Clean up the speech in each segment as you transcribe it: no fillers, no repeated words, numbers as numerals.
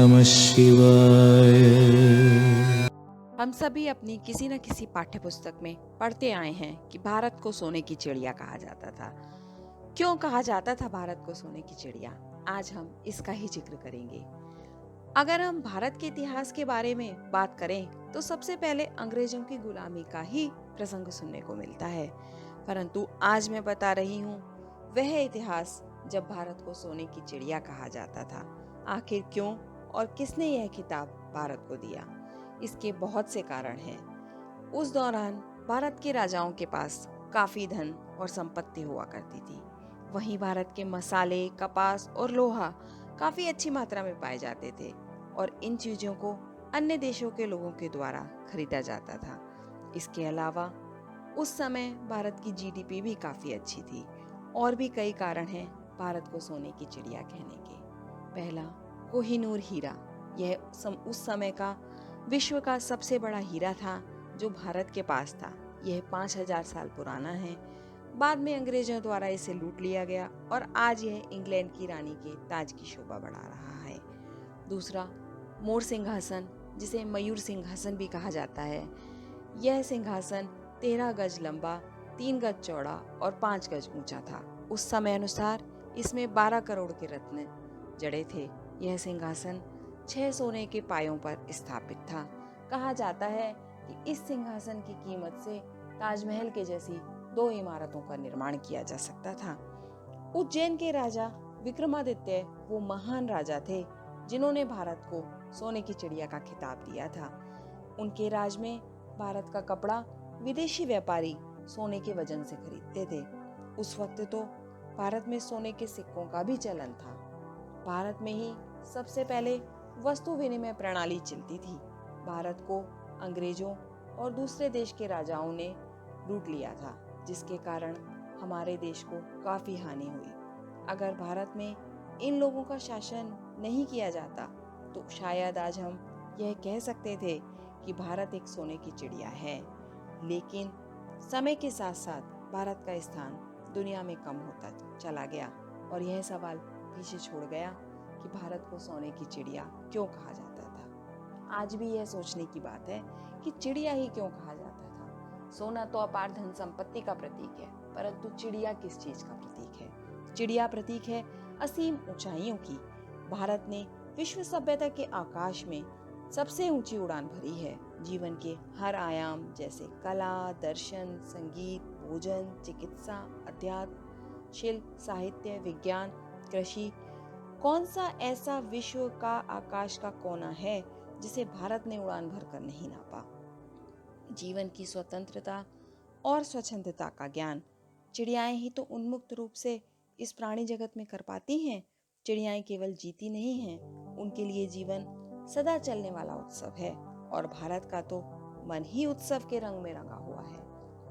नमः शिवाय। हम सभी अपनी किसी न किसी पाठ्य पुस्तक में पढ़ते आए हैं कि भारत को सोने की चिड़िया कहा जाता था। क्यों कहा जाता था भारत को सोने की चिड़िया? आज हम इसका ही जिक्र करेंगे। अगर हम भारत के इतिहास के बारे में बात करें तो सबसे पहले अंग्रेजों की गुलामी का ही प्रसंग सुनने को मिलता है। परंतु आज मैं बता रही हूँ वह इतिहास जब भारत को सोने की चिड़िया कहा जाता था। आखिर क्यों और किसने यह खिताब भारत को दिया? इसके बहुत से कारण हैं। उस दौरान भारत के राजाओं के पास काफी धन और संपत्ति हुआ करती थी। वहीं भारत के मसाले, कपास और लोहा काफी अच्छी मात्रा में पाए जाते थे और इन चीजों को अन्य देशों के लोगों के द्वारा खरीदा जाता था। इसके अलावा उस समय भारत की जीडीपी भी काफी अच्छी थी। और भी कई कारण हैं भारत को सोने की चिड़िया कहने के। पहला, कोहिनूर हीरा। यह उस समय का विश्व का सबसे बड़ा हीरा था जो भारत के पास था। यह 5000 साल पुराना है। बाद में अंग्रेजों द्वारा इसे लूट लिया गया और आज यह इंग्लैंड की रानी के ताज की शोभा बढ़ा रहा है। दूसरा, मोर सिंहासन, जिसे मयूर सिंहासन भी कहा जाता है। यह सिंहासन 13 गज लंबा, 3 गज चौड़ा और 5 गज ऊंचा था। उस समय अनुसार इसमें 12 करोड़ के रत्न जड़े थे। यह सिंहासन 6 सोने के पायों पर स्थापित था। कहा जाता है कि इस सिंहासन की कीमत से ताजमहल के जैसी 2 इमारतों का निर्माण किया जा सकता था। उज्जैन के राजा विक्रमादित्य वो महान राजा थे जिन्होंने भारत को सोने की चिड़िया का खिताब दिया था। उनके राज में भारत का कपड़ा विदेशी व्यापारी सोने के वजन से खरीदते थे। उस वक्त तो भारत में सोने के सिक्कों का भी चलन था। भारत में ही सबसे पहले वस्तु विनिमय प्रणाली चलती थी। भारत को अंग्रेजों और दूसरे देश के राजाओं ने लूट लिया था, जिसके कारण हमारे देश को काफी हानि हुई। अगर भारत में इन लोगों का शासन नहीं किया जाता तो शायद आज हम यह कह सकते थे कि भारत एक सोने की चिड़िया है। लेकिन समय के साथ साथ भारत का स्थान दुनिया में कम होता चला गया और यह सवाल पीछे छोड़ गया कि भारत को सोने की चिड़िया क्यों कहा जाता था। आज भी यह सोचने की बात है कि चिड़िया ही क्यों कहा जाता था। सोना तो अपार धन संपत्ति का प्रतीक है, परंतु चिड़िया किस चीज का प्रतीक है? चिड़िया प्रतीक है असीम ऊंचाइयों की। भारत ने विश्व सभ्यता के आकाश में सबसे ऊंची उड़ान भरी है। जीवन के हर आयाम जैसे कला, दर्शन, संगीत, भोजन, चिकित्सा, अध्यात्म, शिल्प, साहित्य, विज्ञान, कृषि, कौन सा ऐसा विश्व का आकाश का कोना है जिसे भारत ने उड़ान भरकर नहीं नापा? जीवन की स्वतंत्रता और स्वच्छंदता का ज्ञान चिड़ियाएं ही तो उन्मुक्त रूप से इस प्राणी जगत में कर पाती हैं। चिड़ियाएं केवल जीती नहीं हैं, उनके लिए जीवन सदा चलने वाला उत्सव है और भारत का तो मन ही उत्सव के रंग में रंगा हुआ है।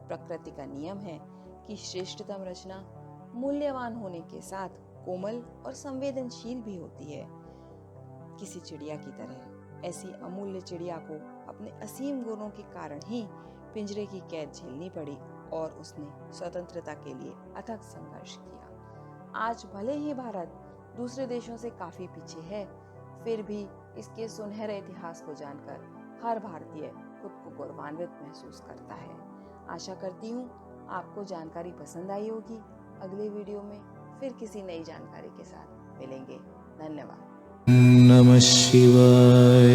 प्रकृति का नियम है कि श्रेष्ठतम रचना मूल्यवान होने के साथ कोमल और संवेदनशील भी होती है। किसी चिड़िया की तरह ऐसी अमूल्य चिड़िया को अपने असीम गुणों के कारण ही पिंजरे की कैद झेलनी पड़ी और उसने स्वतंत्रता के लिए अथक संघर्ष किया। आज भले ही भारत दूसरे देशों से काफी पीछे है, फिर भी इसके सुनहरे इतिहास को जानकर हर भारतीय खुद को गौरवान्वित महसूस करता है। आशा करती हूँ आपको जानकारी पसंद आई होगी। अगले वीडियो में फिर किसी नई जानकारी के साथ मिलेंगे। धन्यवाद। नमः शिवाय।